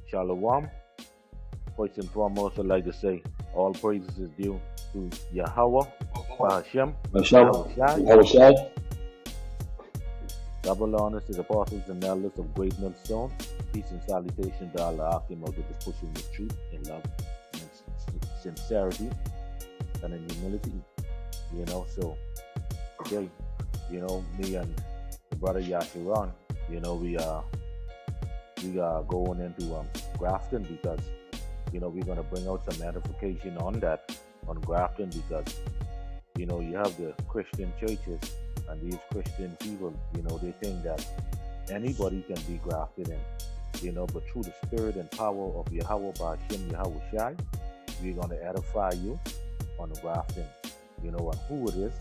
Shalom. First and foremost, I'd like to say all praises is due to Yahawah, BAHASHAM, YAHAWAHSI. YAHAWAHSI. Double honors to the apostles and elders of Great Millstone. Peace and salutation to Allah Akim of this pushing the truth in love and sincerity and in humility. So today, me and the brother Yashawan, we are going into grafting because we're gonna bring out some edification on grafting because you have the Christian churches and these Christian people, they think that anybody can be grafted in, but through the spirit and power of Yahawah, BAHASHAM, YAHAWAHSI, we're gonna edify you on the grafting, and who it is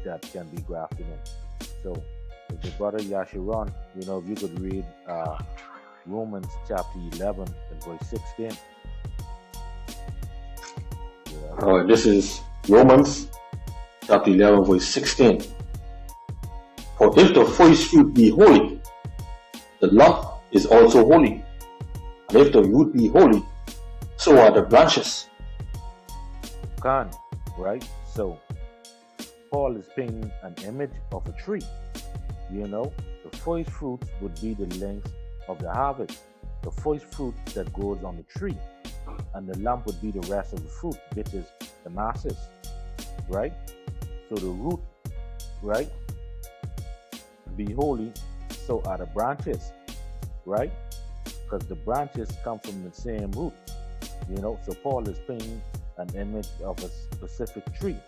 that can be grafted in. So if the brother Yashawan, if you could read Romans chapter 11 and verse 16. This is Romans chapter 11 verse 16. For if the first fruit be holy, the lump is also holy. And if the root be holy, so are the branches. Right? So Paul is painting an image of a tree. The first fruit would be the length of the harvest, the first fruit that grows on the tree, and the lump would be the rest of the fruit, which is the masses, right? So the root, right, be holy, so are the branches, right? Because the branches come from the same root, So Paul is painting an image of a specific tree.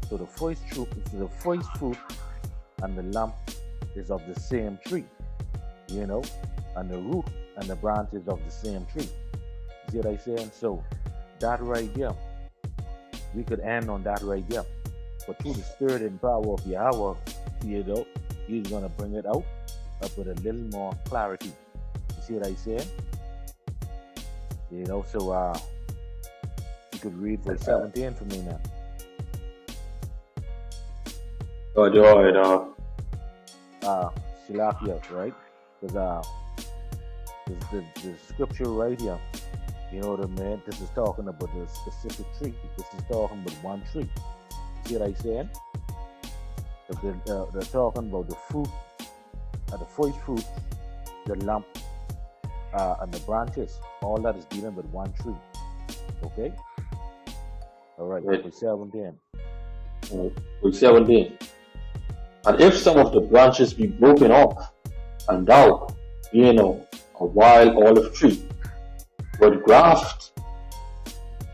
So the first fruit and the lump is of the same tree, and the root and the branches of the same tree. See what I'm saying? So that right there, we could end on that right there. But through the spirit and power of Yahawah, he's gonna bring it out up with a little more clarity. You see what I'm saying? So you could read verse 17 for me now. Shilakia, right? Because the scripture right here, what I mean? This is talking about a specific tree. This is talking about one tree. See what I'm saying? They're talking about the fruit, the first fruit, the lump, and the branches. All that is dealing with one tree. Okay? All right, verse 17. Verse 17. And if some of the branches be broken off, and thou, being a wild olive tree, would graft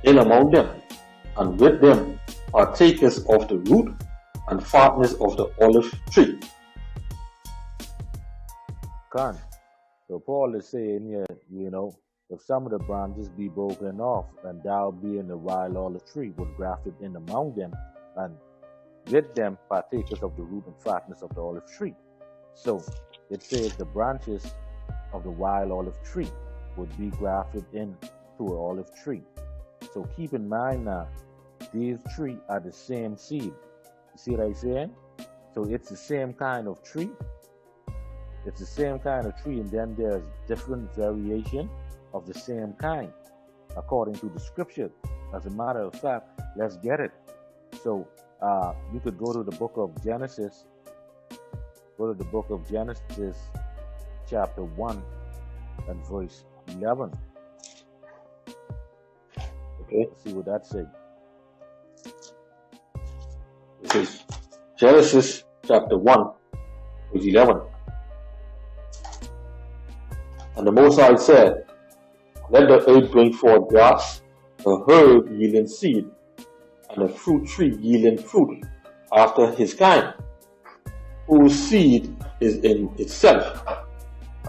in among them, and with them partakers of the root and fatness of the olive tree. So Paul is saying here, if some of the branches be broken off, and thou being a wild olive tree would graft it in among them, and with them partakers of the root and fatness of the olive tree. So it says the branches of the wild olive tree would be grafted into an olive tree. So keep in mind now, these three are the same seed. You see what I'm saying? So it's the same kind of tree. It's the same kind of tree, and then there's different variation of the same kind according to the scripture. As a matter of fact, let's get it. So you could go to the book of Genesis. Go to the book of Genesis, chapter 1 and verse 11. Okay. Let's see what that says. This is Genesis chapter 1, verse 11. And the Most High said, let the earth bring forth grass, a herb yielding seed, and a fruit tree yielding fruit after his kind, whose seed is in itself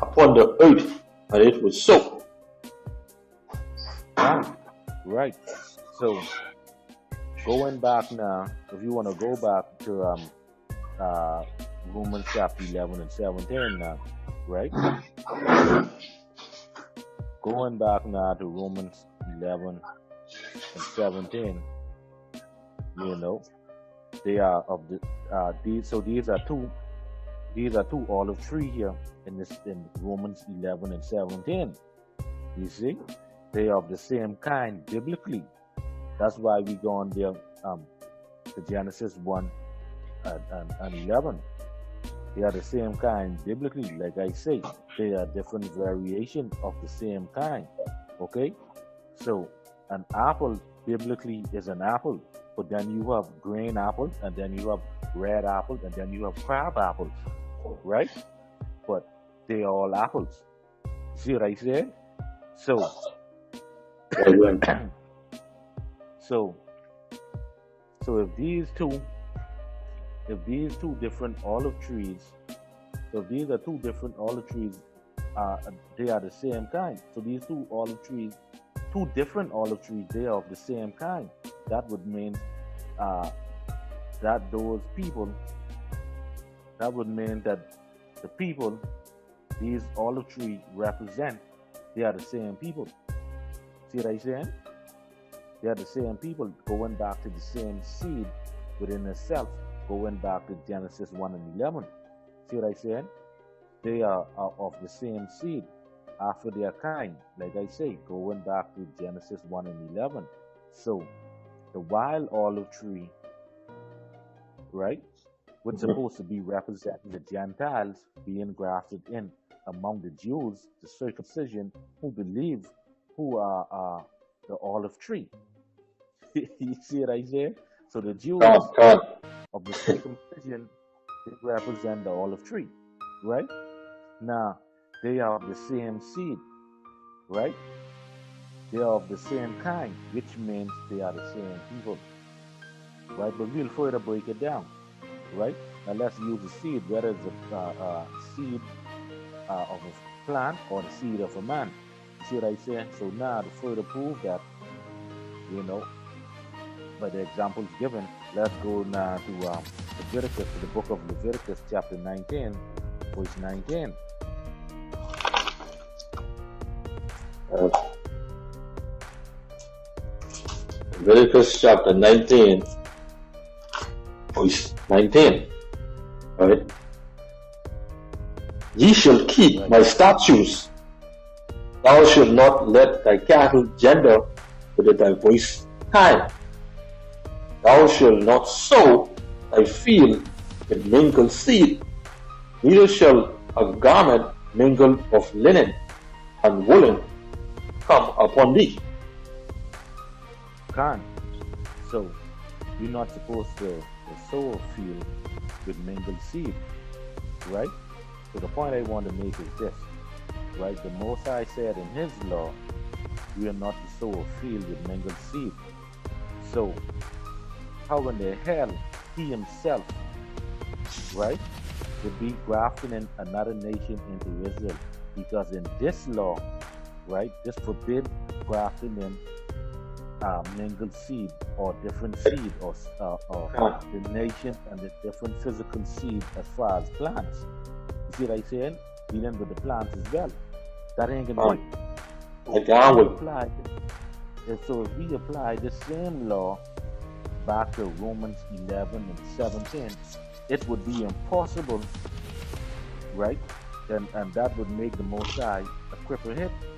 upon the earth, and it was so. Right. So going back now, if you want to go back to Romans chapter 11 and 17 now, right? Going back now to Romans 11 and 17, they are of the these are two olive trees here in Romans 11 and 17. You see, they are of the same kind biblically. That's why we go on there to Genesis 1 and 11. They are the same kind biblically, like I say. They are different variation of the same kind. Okay? So an apple biblically is an apple, but then you have green apple, and then you have red apple, and then you have crab apples, right? But they are all apples. See what I said? So, so, so if these two different olive trees, so if these are two different olive trees, they are the same kind. So these two olive trees, two different olive trees, they are of the same kind. That would mean uh, that those people, that would mean that the people these olive trees represent, they are the same people. See what I'm saying? They are the same people going back to the same seed within itself, going back to Genesis 1 and 11. See what I'm saying? They are of the same seed after their kind. Like I say, going back to Genesis 1 and 11. So the wild olive tree, right, was supposed to be representing the Gentiles being grafted in among the Jews, the circumcision, who believe who are the olive tree. You see what I say? So the Jews of the circumcision, they represent the olive tree, right? Now, they are of the same seed, right? They are of the same kind, which means they are the same people, right? But we'll further break it down, right? Now let's use the seed, whether it's a seed of a plant or the seed of a man. You see what I say? So now to further prove that, you know, by the examples given, let's go now to Leviticus, to the book of Leviticus, chapter 19, verse 19. Leviticus chapter 19, verse 19. Right? Ye shall keep my statutes. Thou shalt not let thy cattle gender with a diverse kind. Thou shalt not sow thy field with mingled seed, neither shall a garment mingled of linen and woolen come upon thee. Can't. So you're not supposed to sow a field with mingled seed, right? So the point I want to make is this, right? The Most High said in His law, we are not to sow a field with mingled seed. So how in the hell He Himself, right, would be grafting in another nation into Israel? Because in this law, right, this forbid grafting in mingled seed or different seed or the nation and the different physical seed as far as plants. You see what I'm saying? Dealing with the plants as well. That ain't gonna be. So if we apply the same law back to Romans 11 and 17, it would be impossible, right? And that would make the Most High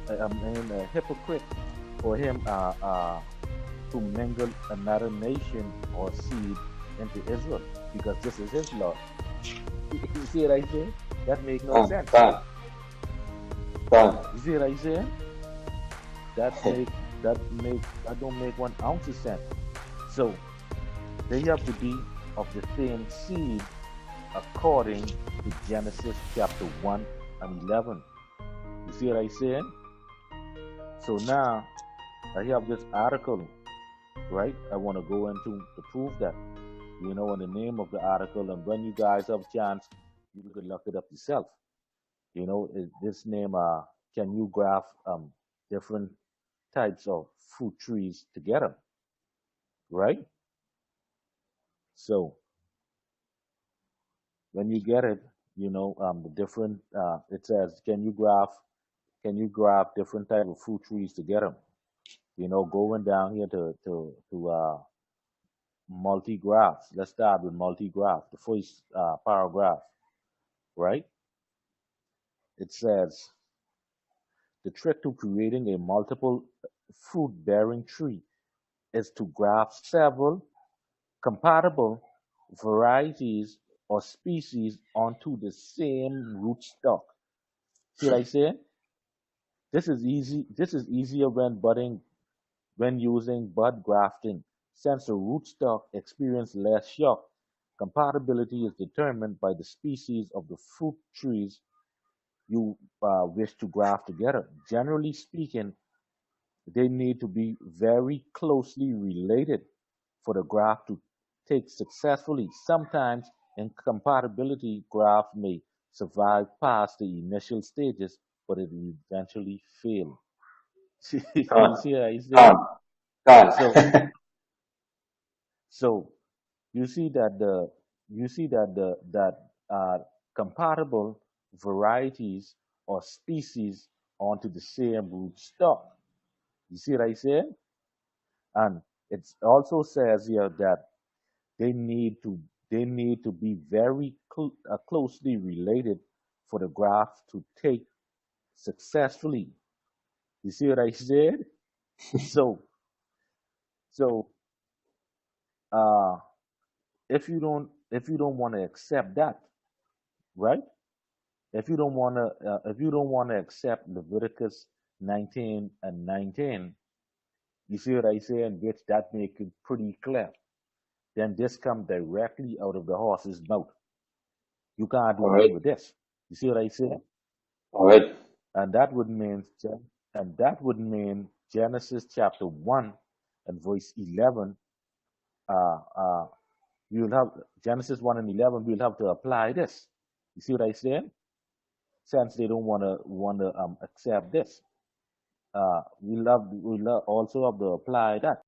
a hypocrite for Him to mingle another nation or seed into Israel, because this is His law. You see what I say? That makes no sense. You see what I say? That don't make 1 ounce of sense. So they have to be of the same seed according to Genesis chapter 1 and 11. You see what I say? So now I have this article, right? I want to go into to prove that, in the name of the article, and when you guys have a chance, you could look it up yourself. This name, can you graft different types of fruit trees together, right? So when you get it, the different, it says, can you graft different type of fruit trees together? Going down here to multi-graphs. Let's start with multi-graph. The first paragraph, right? It says, The trick to creating a multiple fruit bearing tree is to graft several compatible varieties or species onto the same rootstock. See what I say? This is easy. This is easier when using bud grafting, since the rootstock experience less shock. Compatibility is determined by the species of the fruit trees you wish to graft together. Generally speaking, they need to be very closely related for the graft to take successfully. Sometimes incompatibility graft may survive past the initial stages, but it will eventually fail. You Con, see how I say? con, con. So, so you see that that compatible varieties or species onto the same rootstock. You see what I say? And it also says here that they need to be very closely related for the graft to take successfully. You see what I said? So so uh, if you don't want to accept that, right? If you don't want to accept Leviticus 19 and 19, you see what I say, in which that make it pretty clear. Then this come directly out of the horse's mouth. You can't do All nothing right, with this. You see what I say? all right, And that would mean Genesis chapter 1 and verse 11. Uh, uh, you'll have Genesis 1 and 11. We'll have to apply this. You see what I say? Since they don't want to accept this, we'll also have to apply that.